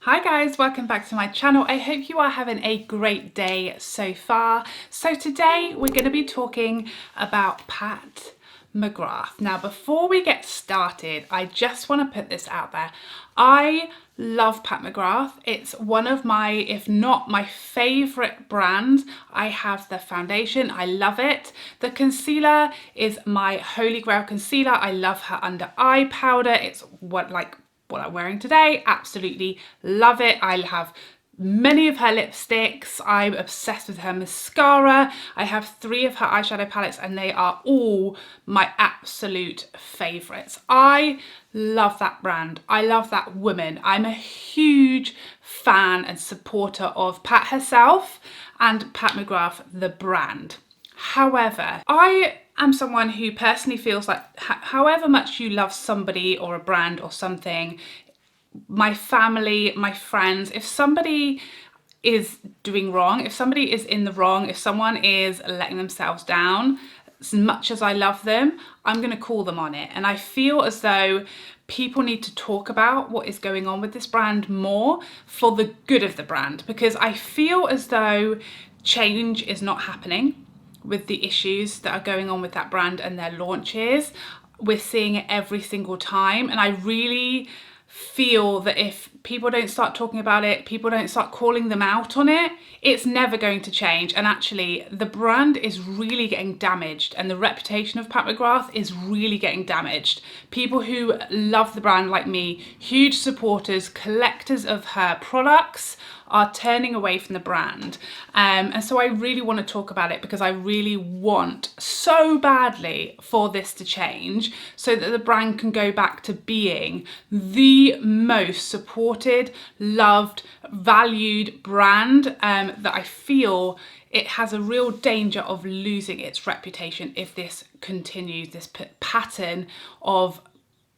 Hi guys, welcome back to my channel. I hope you are having a great day so far. So today we're going to be talking about Pat McGrath. Now before we get started, I just want to put this out there. I love Pat McGrath. It's one of my, if not my favourite brands. I have the foundation, I love it. The concealer is my holy grail concealer. I love her under eye powder. It's what I'm wearing today. Absolutely love it. I have many of her lipsticks. I'm obsessed with her mascara. I have 3 of her eyeshadow palettes and they are all my absolute favourites. I love that brand. I love that woman. I'm a huge fan and supporter of Pat herself and Pat McGrath, the brand. However, I am someone who personally feels like however much you love somebody or a brand or something, my family, my friends, if somebody is doing wrong, if somebody is in the wrong, if someone is letting themselves down, as much as I love them, I'm going to call them on it. And I feel as though people need to talk about what is going on with this brand more for the good of the brand, because I feel as though change is not happening with the issues that are going on with that brand and their launches. We're seeing it every single time, and I really feel that if people don't start talking about it, people don't start calling them out on it, it's never going to change. And actually the brand is really getting damaged and the reputation of Pat McGrath is really getting damaged. People who love the brand like me, huge supporters, collectors of her products, are turning away from the brand. And so I really want to talk about it because I really want so badly for this to change so that the brand can go back to being the most supported, loved, valued brand that I feel it has a real danger of losing its reputation if this continues, this pattern of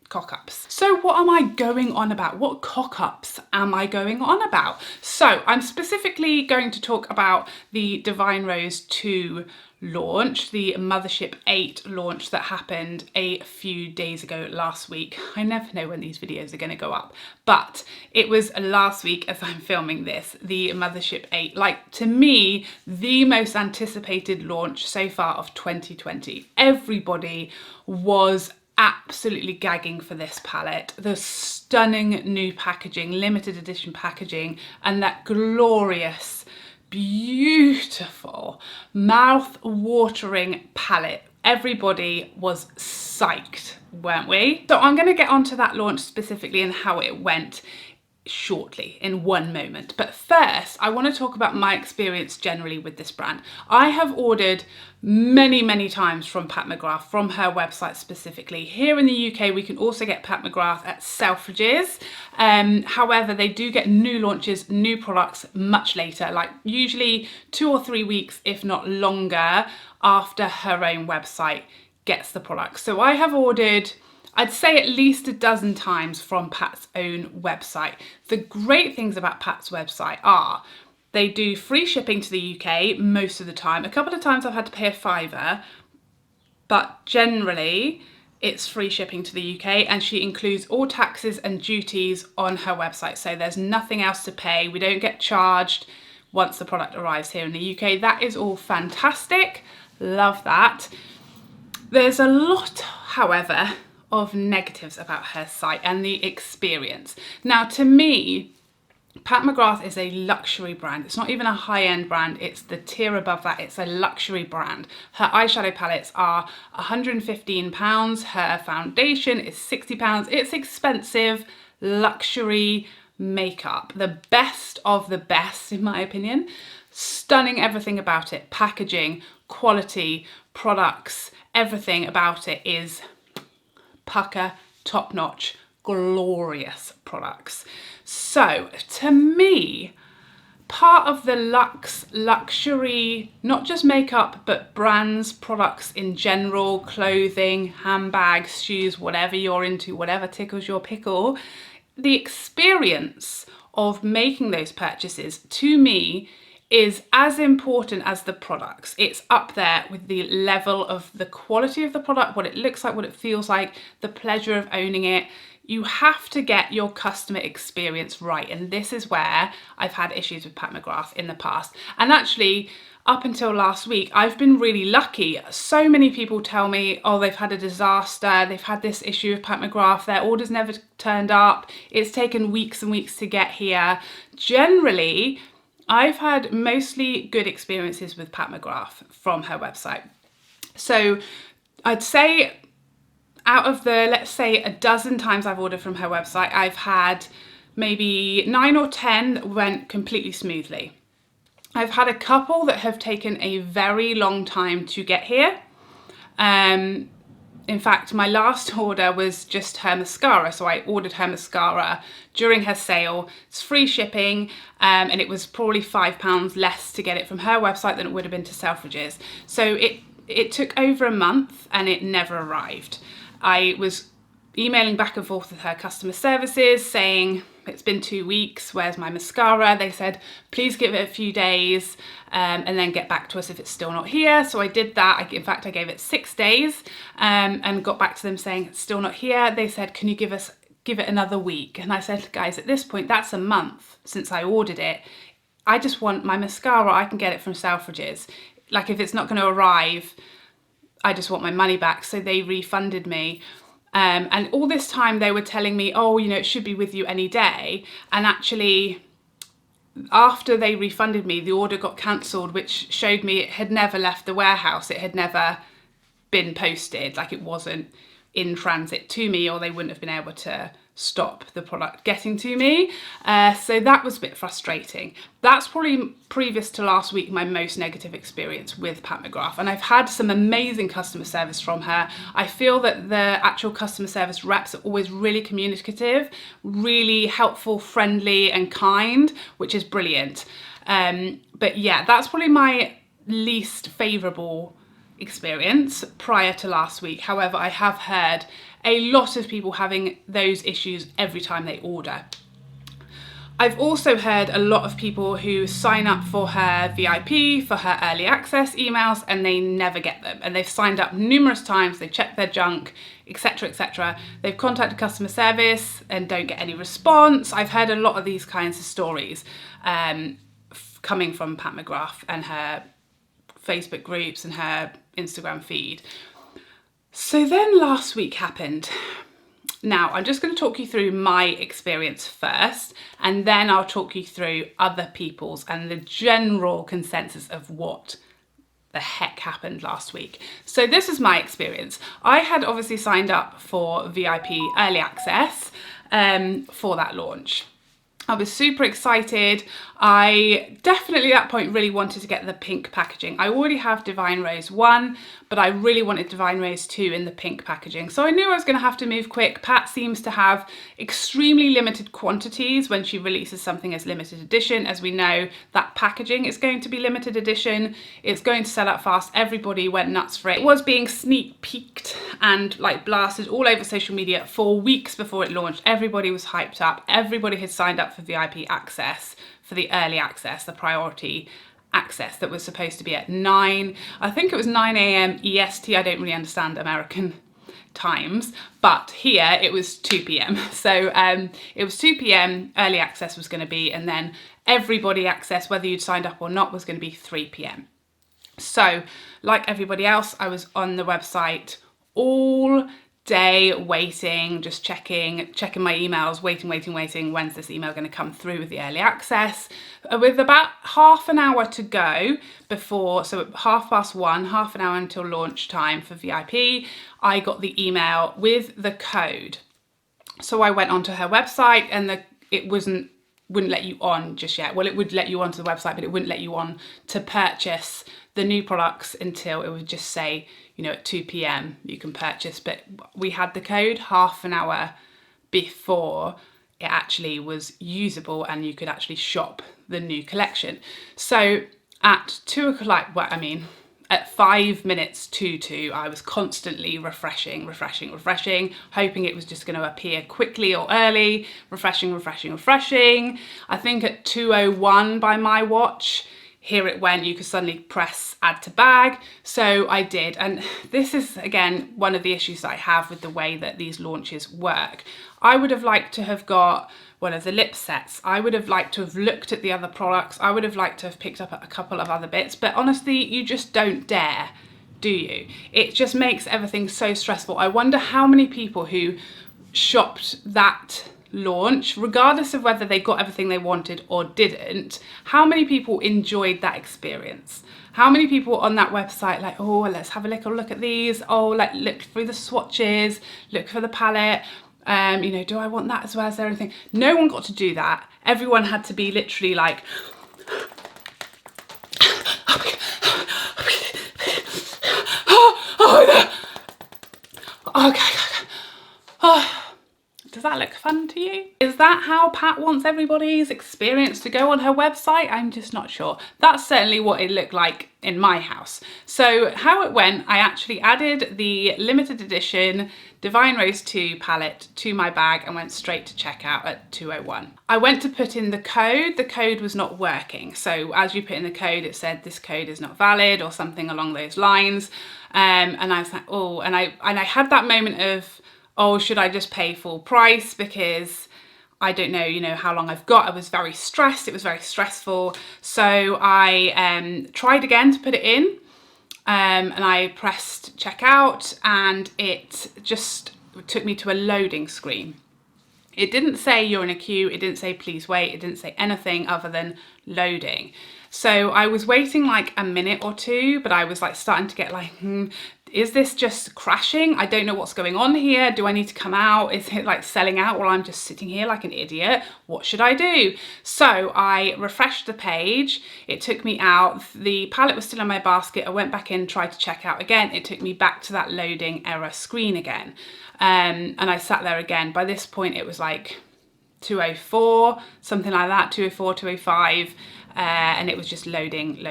cock-ups. So what am I going on about? What cock-ups am I going on about? So I'm specifically going to talk about the Divine Rose 2 launch, the Mothership 8 launch that happened a few days ago last week. I never know when these videos are going to go up, but it was last week as I'm filming this, the Mothership 8. Like, to me, the most anticipated launch so far of 2020. Everybody was absolutely gagging for this palette. The stunning new packaging, limited edition packaging, and that glorious, beautiful, mouth-watering palette. Everybody was psyched, weren't we? So I'm going to get onto that launch specifically and how it went shortly, in one moment. But first, I want to talk about my experience generally with this brand. I have ordered many times from Pat McGrath, from her website specifically. Here in the UK, we can also get Pat McGrath at Selfridges. However, they do get new launches, new products much later, like usually 2 or 3 weeks, if not longer, after her own website gets the product. So I have ordered, I'd say, at least a dozen times from Pat's own website. The great things about Pat's website are they do free shipping to the UK most of the time. A couple of times I've had to pay a £5, but generally it's free shipping to the UK, and she includes all taxes and duties on her website. So there's nothing else to pay. We don't get charged once the product arrives here in the UK. That is all fantastic. Love that. There's a lot, however, of negatives about her site and the experience. Now, to me, Pat McGrath is a luxury brand. It's not even a high-end brand. It's the tier above that. It's a luxury brand. Her eyeshadow palettes are £115. Her foundation is £60. It's expensive luxury makeup. The best of the best, in my opinion. Stunning everything about it. Packaging, quality, products, everything about it is pucker, top-notch, glorious products. So to me, part of the luxury, not just makeup, but brands, products in general, clothing, handbags, shoes, whatever you're into, whatever tickles your pickle, the experience of making those purchases, to me, is as important as the products. It's up there with the level of the quality of the product, what it looks like, what it feels like, the pleasure of owning it. you have to get your customer experience right. And this is where I've had issues with Pat McGrath in the past. And actually, up until last week, I've been really lucky. So many people tell me, oh, they've had a disaster. They've had this issue with Pat McGrath. Their orders never turned up. It's taken weeks and weeks to get here. Generally, I've had mostly good experiences with Pat McGrath from her website. So I'd say out of the, let's say, a dozen times I've ordered from her website, I've had maybe 9 or 10 that went completely smoothly. I've had a couple that have taken a very long time to get here. In fact, my last order was just her mascara. So I ordered her mascara during her sale. It's free shipping, and it was probably £5 less to get it from her website than it would have been to Selfridges. So it took over a month and it never arrived. I was emailing back and forth with her customer services saying, it's been 2 weeks, where's my mascara? They said, please give it a few days and then get back to us if it's still not here. So I did that. In fact, I gave it 6 days and got back to them saying it's still not here. They said, can you give it another week? And I said, guys, at this point, that's a month since I ordered it. I just want my mascara. I can get it from Selfridges. Like, if it's not going to arrive, I just want my money back. So they refunded me. And all this time they were telling me, oh, you know, it should be with you any day. And actually, after they refunded me, the order got cancelled, which showed me it had never left the warehouse. It had never been posted, like it wasn't in transit to me, or they wouldn't have been able to stop the product getting to me. So that was a bit frustrating. That's probably, previous to last week, my most negative experience with Pat McGrath. And I've had some amazing customer service from her. I feel that the actual customer service reps are always really communicative, really helpful, friendly and kind, which is brilliant. But yeah, that's probably my least favourable experience prior to last week. However, I have heard a lot of people having those issues every time they order. I've also heard a lot of people who sign up for her VIP, for her early access emails, and they never get them. And they've signed up numerous times, they've checked their junk, etc, etc. They've contacted customer service and don't get any response. I've heard a lot of these kinds of stories coming from Pat McGrath and her Facebook groups and her Instagram feed. So then last week happened. Now, I'm just going to talk you through my experience first, and then I'll talk you through other people's and the general consensus of what the heck happened last week. So this is my experience. I had obviously signed up for VIP early access for that launch. I was super excited. I definitely at that point really wanted to get the pink packaging. I already have Divine Rose 1, but I really wanted Divine Rose 2 in the pink packaging. So I knew I was gonna have to move quick. Pat seems to have extremely limited quantities when she releases something as limited edition. As we know, that packaging is going to be limited edition. It's going to sell out fast. Everybody went nuts for it. It was being sneak peeked and like blasted all over social media for weeks before it launched. Everybody was hyped up. Everybody had signed up for VIP access, for the early access, the priority access that was supposed to be at 9, I think it was 9 a.m. EST. I don't really understand American times, but here it was 2 p.m. So it was 2 p.m. early access was going to be, and then everybody access, whether you'd signed up or not, was going to be 3 p.m. So like everybody else, I was on the website all day waiting, just checking my emails, waiting. When's this email going to come through with the early access? With about half an hour to go before, so at 1:30, half an hour until launch time for VIP, I got the email with the code. So I went onto her website, and it wouldn't let you on just yet. Well, it would let you onto the website, but it wouldn't let you on to purchase the new products until it would just say, you know, at 2 p.m. you can purchase. But we had the code half an hour before it actually was usable and you could actually shop the new collection. So at 2 o'clock, well, I mean, at 5 minutes to 2, I was constantly refreshing, hoping it was just going to appear quickly or early, refreshing. I think at 2:01 by my watch, here it went, you could suddenly press add to bag. So I did. And this is, again, one of the issues that I have with the way that these launches work. I would have liked to have got one of the lip sets. I would have liked to have looked at the other products. I would have liked to have picked up a couple of other bits, but honestly, you just don't dare, do you? It just makes everything so stressful. I wonder how many people who shopped that launch, regardless of whether they got everything they wanted or didn't, how many people enjoyed that experience? How many people on that website like, oh, let's have a little look at these, oh, like look through the swatches, look for the palette, you know, do I want that as well? Is there anything? No one got to do that. Everyone had to be literally like, okay. Does that look fun to you? Is that how Pat wants everybody's experience to go on her website? I'm just not sure. That's certainly what it looked like in my house. So how it went, I actually added the limited edition Divine Rose 2 palette to my bag and went straight to checkout at 2:01. I went to put in the code was not working. So as you put in the code, it said this code is not valid or something along those lines. And I was like, oh, and I had that moment of, oh, should I just pay full price because I don't know, you know, how long I've got. I was very stressed. It was very stressful. So I tried again to put it in and I pressed checkout and it just took me to a loading screen. It didn't say you're in a queue. It didn't say please wait. It didn't say anything other than loading. So I was waiting like a minute or two, but I was like starting to get like, is this just crashing? I don't know what's going on here. Do I need to come out? Is it like selling out while I'm just sitting here like an idiot? What should I do? So I refreshed the page. It took me out. The palette was still in my basket. I went back in, tried to check out again. It took me back to that loading error screen again. And I sat there again. By this point, it was like 2:04, something like that, 2:04, 2:05. And it was just loading.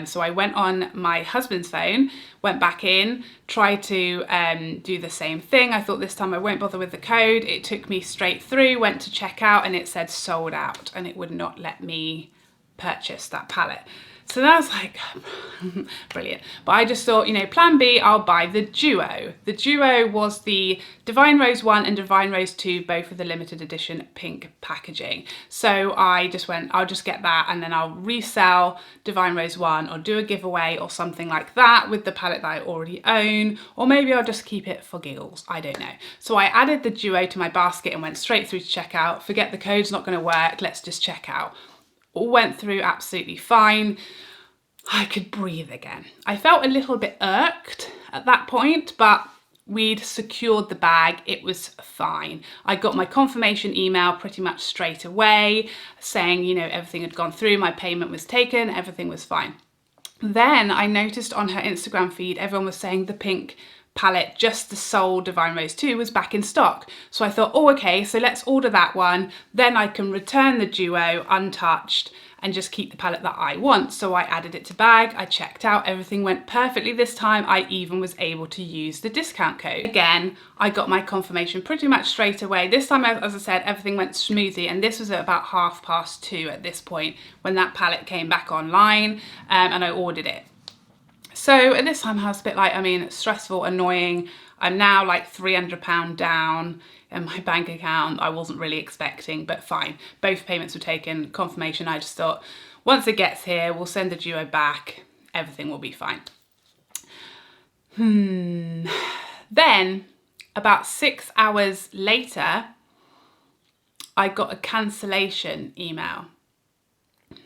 So I went on my husband's phone, went back in, tried to do the same thing. I thought this time I won't bother with the code. It took me straight through, went to check out and it said sold out and it would not let me purchase that palette. So that was like, brilliant. But I just thought, you know, plan B, I'll buy the Duo. The Duo was the Divine Rose 1 and Divine Rose 2, both with the limited edition pink packaging. So I just went, I'll just get that and then I'll resell Divine Rose 1 or do a giveaway or something like that with the palette that I already own. Or maybe I'll just keep it for giggles, I don't know. So I added the Duo to my basket and went straight through to checkout. Forget the code's not gonna work, let's just check out. All went through absolutely fine. I could breathe again. I felt a little bit irked at that point, but we'd secured the bag, it was fine. I got my confirmation email pretty much straight away saying, you know, everything had gone through, my payment was taken, everything was fine. Then I noticed on her Instagram feed, everyone was saying the pink palette, just the sole Divine Rose 2 was back in stock. So I thought, oh, okay, so let's order that one. Then I can return the Duo untouched and just keep the palette that I want. So I added it to bag, I checked out, everything went perfectly this time. I even was able to use the discount code. Again, I got my confirmation pretty much straight away. This time, as I said, everything went smoothly and this was at about 2:30 at this point when that palette came back online and I ordered it. So at this time I was a bit like, I mean, stressful, annoying. I'm now like £300 down in my bank account. I wasn't really expecting, but fine. Both payments were taken, confirmation. I just thought, once it gets here, we'll send the Duo back. Everything will be fine. Then about 6 hours later, I got a cancellation email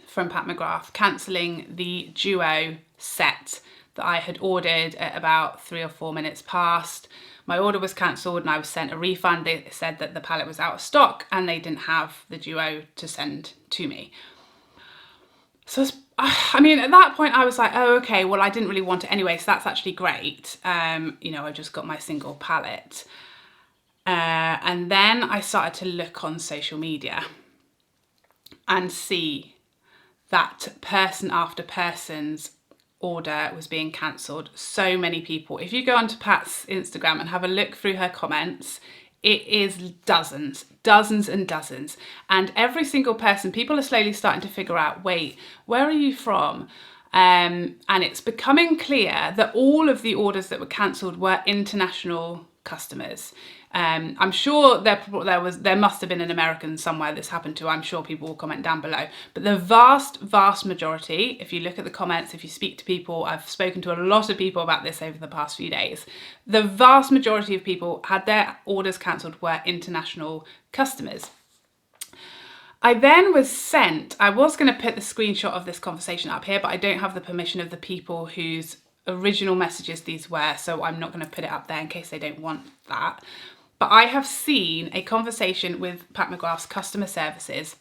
from Pat McGrath cancelling the Duo set that I had ordered at about 3 or 4 minutes past. My order was cancelled and I was sent a refund. They said that the palette was out of stock and they didn't have the Duo to send to me. So, I mean, at that point I was like, oh, okay, well, I didn't really want it anyway, so that's actually great. You know, I just got my single palette. And then I started to look on social media and see that person after person's order was being cancelled. So many people. If you go onto Pat's Instagram and have a look through her comments, It is dozens and dozens. And every single person, people are slowly starting to figure out, wait, where are you from? And it's becoming clear that all of the orders that were cancelled were international customers. I'm sure there must have been an American somewhere this happened to. I'm sure people will comment down below. But the vast majority, if you look at the comments, if you speak to people, I've spoken to a lot of people about this over the past few days. The vast majority of people had their orders cancelled were international customers. I then was sent, I was going to put the screenshot of this conversation up here, but I don't have the permission of the people whose original messages these were, so I'm not going to put it up there in case they don't want that. But I have seen a conversation with Pat McGrath's customer services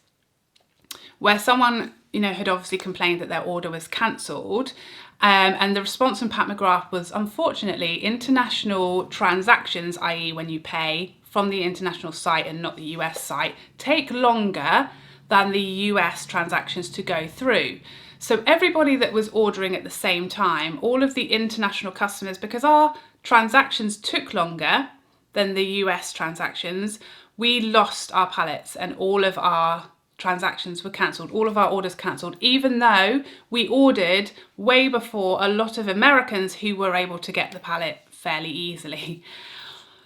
where someone, had obviously complained that their order was cancelled. And the response from Pat McGrath was, unfortunately, international transactions, i.e. when you pay from the international site and not the US site, take longer than the US transactions to go through. So everybody that was ordering at the same time, all of the international customers, because our transactions took longer than the US transactions, we lost our pallets and all of our transactions were cancelled, all of our orders cancelled, even though we ordered way before a lot of Americans who were able to get the pallet fairly easily.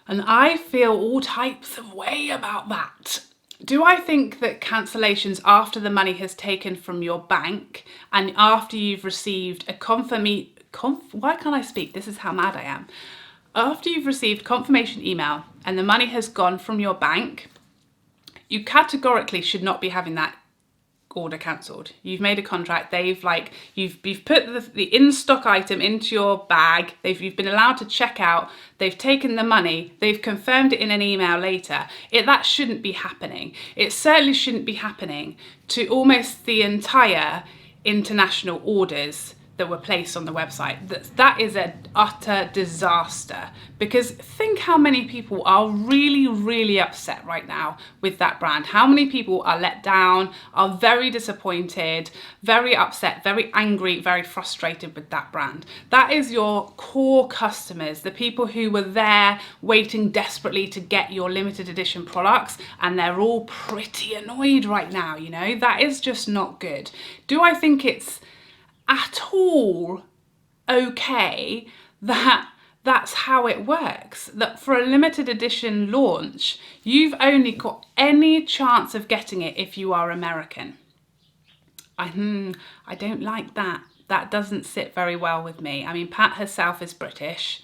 And I feel all types of way about that. Do I think that cancellations after the money has taken from your bank and after you've received a why can't I speak? This is how mad I am. After you've received confirmation email and the money has gone from your bank, you categorically should not be having that order cancelled. You've made a contract, you've put the in-stock item into your bag, you've been allowed to check out, they've taken the money, they've confirmed it in an email later. That shouldn't be happening. It certainly shouldn't be happening to almost the entire international orders that were placed on the website. That is an utter disaster, because think how many people are really upset right now with that brand. How many people are let down, are very disappointed, very upset, very angry, very frustrated with that brand. That is your core customers, the people who were there waiting desperately to get your limited edition products, and they're all pretty annoyed right now, That is just not good. Do I think it's at all okay that that's how it works? That for a limited edition launch, you've only got any chance of getting it if you are American. I don't like that. That doesn't sit very well with me. I mean, Pat herself is British.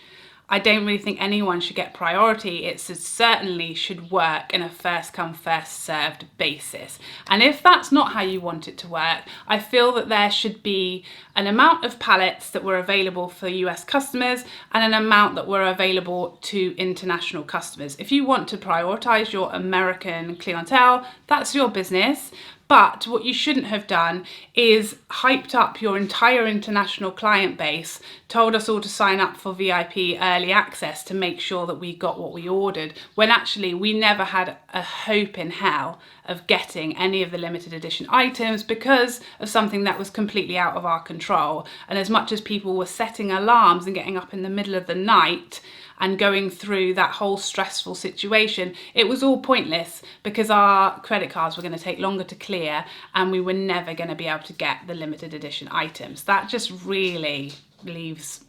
I don't really think anyone should get priority. It certainly should work in a first come, first served basis. And if that's not how you want it to work, I feel that there should be an amount of pallets that were available for US customers and an amount that were available to international customers. If you want to prioritize your American clientele, that's your business. But what you shouldn't have done is hyped up your entire international client base, told us all to sign up for VIP early access to make sure that we got what we ordered, when actually we never had a hope in hell of getting any of the limited edition items because of something that was completely out of our control. And as much as people were setting alarms and getting up in the middle of the night and going through that whole stressful situation, it was all pointless because our credit cards were going to take longer to clear and we were never going to be able to get the limited edition items. That just really leaves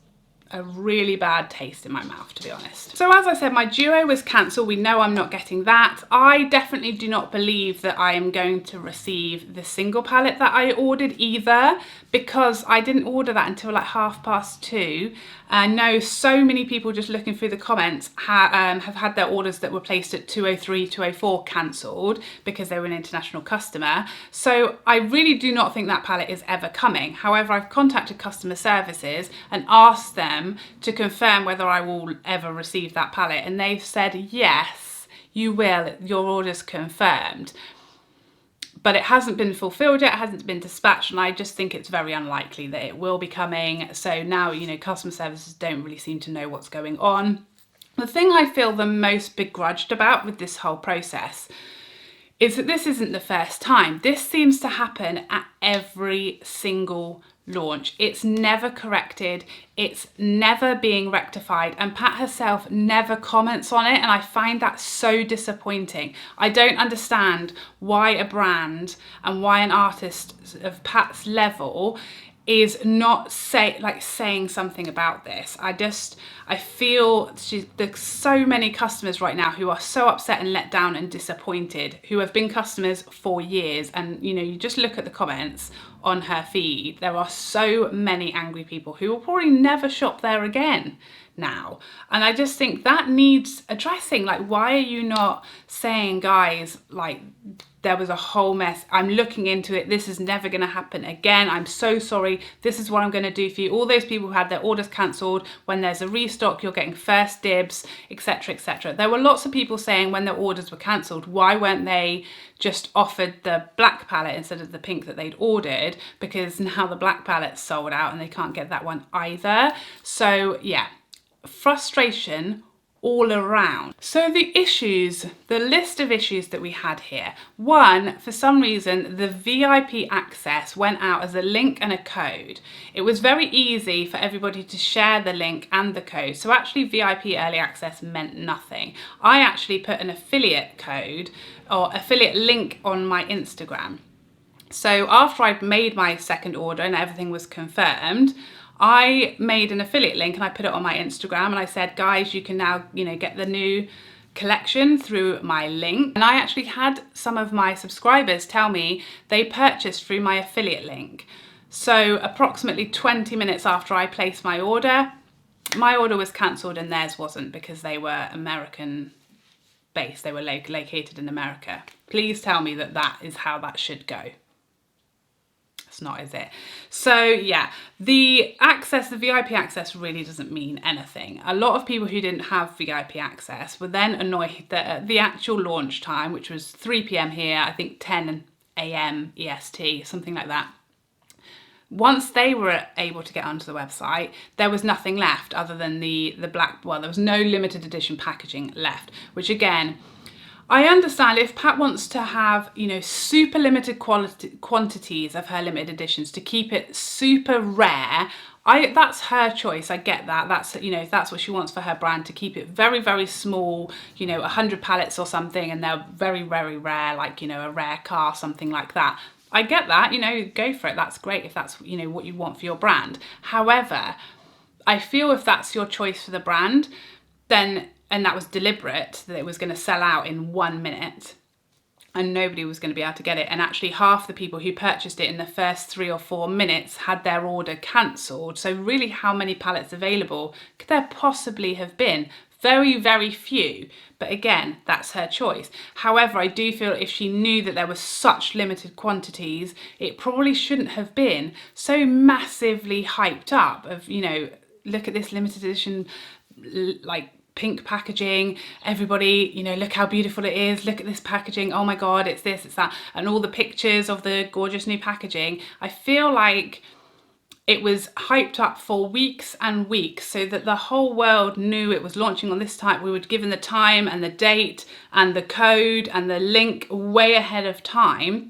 a really bad taste in my mouth, to be honest. So as I said, my duo was cancelled. We know I'm not getting that. I definitely do not believe that I am going to receive the single palette that I ordered either, because I didn't order that until like 2:30. I know so many people, just looking through the comments, have had their orders that were placed at 2:03, 2:04 cancelled because they were an international customer. So I really do not think that palette is ever coming. However, I've contacted customer services and asked them to confirm whether I will ever receive that palette, and they've said yes, you will, your order's confirmed. But it hasn't been fulfilled yet, it hasn't been dispatched, and I just think it's very unlikely that it will be coming. So now, customer services don't really seem to know what's going on. The thing I feel the most begrudged about with this whole process is that this isn't the first time. This seems to happen at every single launch. It's never corrected, it's never being rectified, and Pat herself never comments on it, and I find that so disappointing. I don't understand why a brand and why an artist of Pat's level is not saying something about this. I feel there's so many customers right now who are so upset and let down and disappointed, who have been customers for years, and you know, you just look at the comments on her feed, there are so many angry people who will probably never shop there again now. And I just think that needs addressing. Like, why are you not saying, guys, like, there was a whole mess, I'm looking into it, this is never going to happen again, I'm so sorry, this is what I'm going to do for you. All those people who had their orders cancelled, when there's a restock, you're getting first dibs, etc, etc. There were lots of people saying when their orders were cancelled, why weren't they just offered the black palette instead of the pink that they'd ordered, because now the black palette's sold out and they can't get that one either. So yeah, frustration all around. So the issues, the list of issues that we had here. One, for some reason, the VIP access went out as a link and a code. It was very easy for everybody to share the link and the code. So actually VIP early access meant nothing. I actually put an affiliate code or affiliate link on my Instagram. So after I'd made my second order and everything was confirmed, I made an affiliate link and I put it on my Instagram and I said, guys, you can now, you know, get the new collection through my link. And I actually had some of my subscribers tell me they purchased through my affiliate link. So approximately 20 minutes after I placed my order was cancelled and theirs wasn't, because they were American based. They were located in America. Please tell me that that is how that should go. It's not, is it? So yeah, the access, the VIP access really doesn't mean anything. A lot of people who didn't have VIP access were then annoyed that at the actual launch time, which was 3 PM here, I think 10 AM EST, something like that. Once they were able to get onto the website, there was nothing left other than the black, well, there was no limited edition packaging left, which again, I understand if Pat wants to have, you know, super limited quantities of her limited editions to keep it super rare, that's her choice. I get that. That's, you know, if that's what she wants for her brand, to keep it very, very small, you know, 100 pallets or something, and they're very, very rare, like, you know, a rare car, something like that. I get that, you know, go for it. That's great if that's, you know, what you want for your brand. However, I feel if that's your choice for the brand, then, and that was deliberate, that it was going to sell out in 1 minute and nobody was going to be able to get it. And actually half the people who purchased it in the first 3 or 4 minutes had their order cancelled. So really, how many pallets available could there possibly have been? Very, very few. But again, that's her choice. However, I do feel if she knew that there were such limited quantities, it probably shouldn't have been so massively hyped up of, you know, look at this limited edition, like, pink packaging, everybody, you know, look how beautiful it is, look at this packaging, oh my god, it's this, it's that, and all the pictures of the gorgeous new packaging. I feel like it was hyped up for weeks and weeks so that the whole world knew it was launching on this time. We were given the time and the date and the code and the link way ahead of time.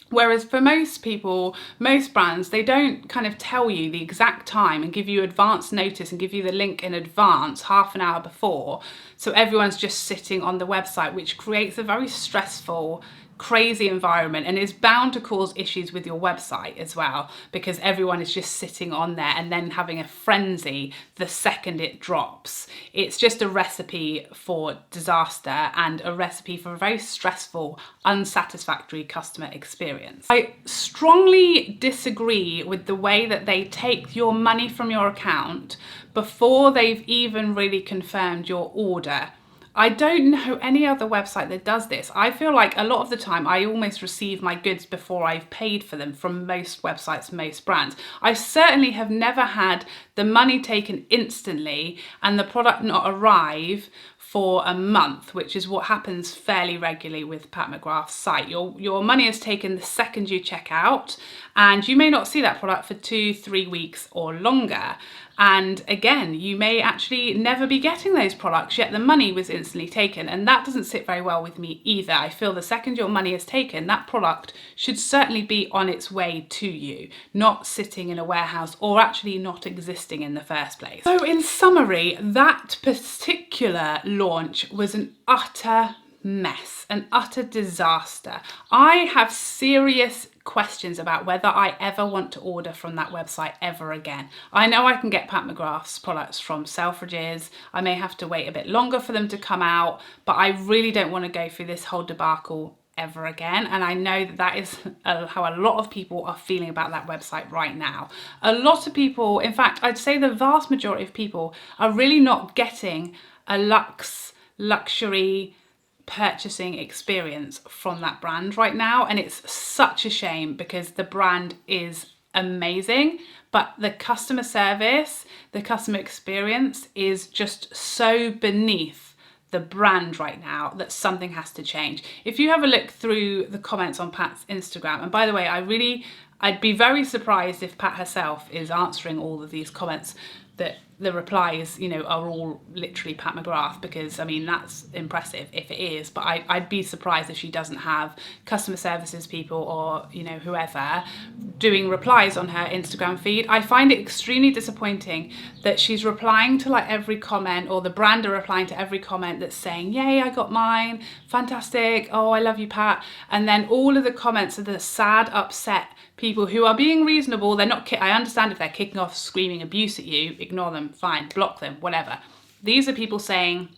Whereas for most people, most brands, they don't kind of tell you the exact time and give you advance notice and give you the link in advance, half an hour before. So everyone's just sitting on the website, which creates a very stressful, crazy environment and is bound to cause issues with your website as well, because everyone is just sitting on there and then having a frenzy the second it drops. It's just a recipe for disaster and a recipe for a very stressful, unsatisfactory customer experience. I strongly disagree with the way that they take your money from your account before they've even really confirmed your order. I don't know any other website that does this. I feel like a lot of the time I almost receive my goods before I've paid for them from most websites, most brands. I certainly have never had the money taken instantly and the product not arrive for a month, which is what happens fairly regularly with Pat McGrath's site. Your money is taken the second you check out, and you may not see that product for 2-3 weeks or longer. And again, you may actually never be getting those products, yet the money was instantly taken. And that doesn't sit very well with me either. I feel the second your money is taken, that product should certainly be on its way to you, not sitting in a warehouse or actually not existing in the first place. So in summary, that particular launch was an utter mess, an utter disaster. I have serious questions about whether I ever want to order from that website ever again. I know I can get Pat McGrath's products from Selfridges. I may have to wait a bit longer for them to come out, but I really don't want to go through this whole debacle ever again. And I know that that is how a lot of people are feeling about that website right now. A lot of people, in fact, I'd say the vast majority of people are really not getting a luxury purchasing experience from that brand right now, and it's such a shame because the brand is amazing, but the customer service, the customer experience is just so beneath the brand right now that something has to change. If you have a look through the comments on Pat's Instagram, and by the way, I'd be very surprised if Pat herself is answering all of these comments, that the replies, you know, are all literally Pat McGrath, because I mean, that's impressive if it is, but I'd be surprised if she doesn't have customer services people or, you know, whoever doing replies on her Instagram feed. I find it extremely disappointing that she's replying to like every comment, or the brand are replying to every comment that's saying, yay, I got mine, fantastic, oh, I love you, Pat. And then all of the comments are the sad, upset people who are being reasonable. They're not, I understand if they're kicking off screaming abuse at you, ignore them, fine, block them, whatever. These are people saying,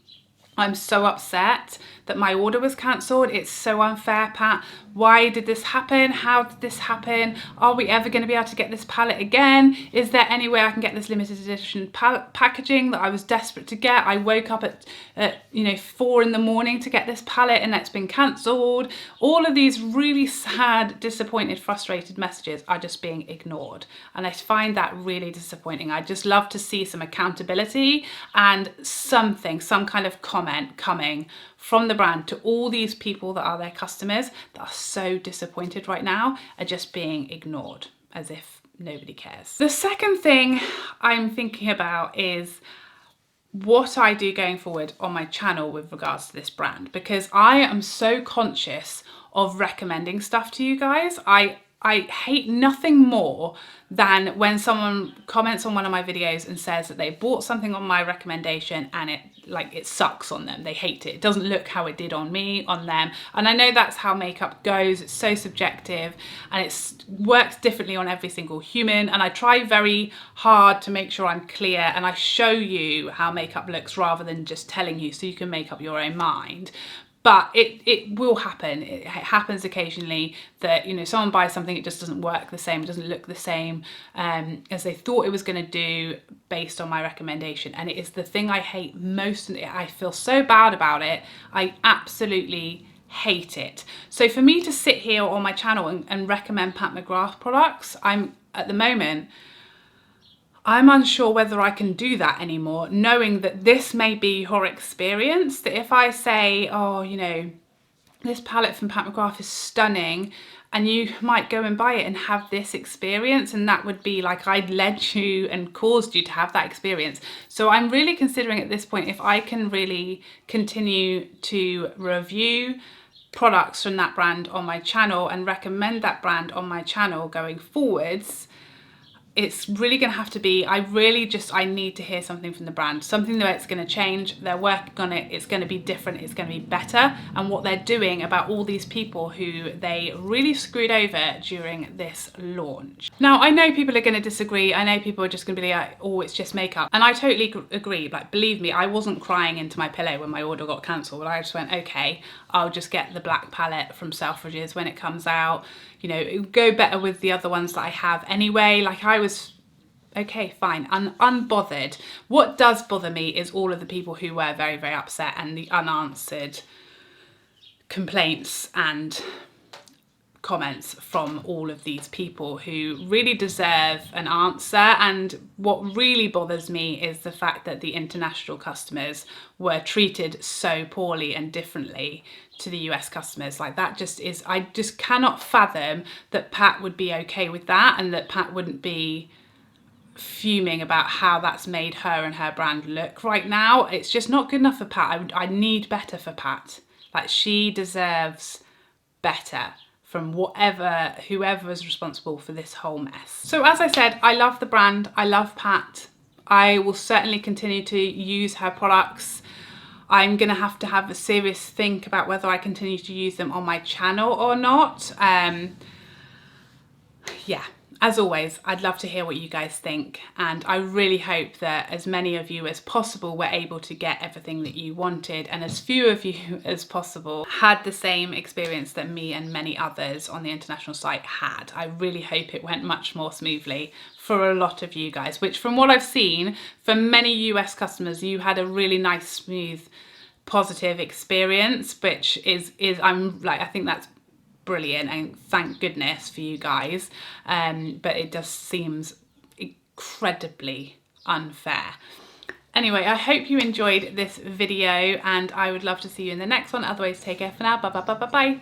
I'm so upset that my order was cancelled. It's so unfair, Pat. Why did this happen? How did this happen? Are we ever going to be able to get this palette again? Is there any way I can get this limited edition packaging that I was desperate to get? I woke up at 4 in the morning to get this palette and it's been cancelled. All of these really sad, disappointed, frustrated messages are just being ignored. And I find that really disappointing. I'd just love to see some accountability and some kind of comment coming from the brand to all these people that are their customers that are so disappointed right now, are just being ignored as if nobody cares. The second thing I'm thinking about is what I do going forward on my channel with regards to this brand, because I am so conscious of recommending stuff to you guys. I hate nothing more than when someone comments on one of my videos and says that they bought something on my recommendation and it sucks on them. They hate it. It doesn't look how it did on me, on them. And I know that's how makeup goes. It's so subjective and it works differently on every single human. And I try very hard to make sure I'm clear and I show you how makeup looks rather than just telling you so you can make up your own mind. But it will happen. It happens occasionally that, you know, someone buys something, it just doesn't work the same, it doesn't look the same as they thought it was going to do based on my recommendation. And it is the thing I hate most. I feel so bad about it. I absolutely hate it. So for me to sit here on my channel and recommend Pat McGrath products, at the moment, I'm unsure whether I can do that anymore, knowing that this may be your experience, that if I say, oh, you know, this palette from Pat McGrath is stunning, and you might go and buy it and have this experience, and that would be like I'd led you and caused you to have that experience. So I'm really considering at this point if I can really continue to review products from that brand on my channel and recommend that brand on my channel going forwards. It's really going to have to be, I need to hear something from the brand, something that it's going to change, they're working on it, it's going to be different, it's going to be better, and what they're doing about all these people who they really screwed over during this launch. Now, I know people are going to disagree, I know people are just going to be like, oh, it's just makeup, and I totally agree. Like, believe me, I wasn't crying into my pillow when my order got cancelled, but I just went, okay, I'll just get the black palette from Selfridges when it comes out. You know, it would go better with the other ones that I have anyway. Like, I was, okay, fine, unbothered. What does bother me is all of the people who were very, very upset and the unanswered complaints and comments from all of these people who really deserve an answer. And what really bothers me is the fact that the international customers were treated so poorly and differently to the US customers. Like, that just is, I just cannot fathom that Pat would be okay with that, and that Pat wouldn't be fuming about how that's made her and her brand look right now. It's just not good enough for Pat. I need better for Pat. Like, she deserves better from whoever is responsible for this whole mess. So as I said, I love the brand, I love Pat. I will certainly continue to use her products. I'm gonna have to have a serious think about whether I continue to use them on my channel or not. Yeah, as always, I'd love to hear what you guys think, and I really hope that as many of you as possible were able to get everything that you wanted, and as few of you as possible had the same experience that me and many others on the international site had. I really hope it went much more smoothly for a lot of you guys, which from what I've seen, for many US customers, you had a really nice, smooth, positive experience, which is I think that's brilliant, and thank goodness for you guys, but it just seems incredibly unfair. Anyway, I hope you enjoyed this video, and I would love to see you in the next one. Otherwise, take care for now. Bye bye bye bye bye.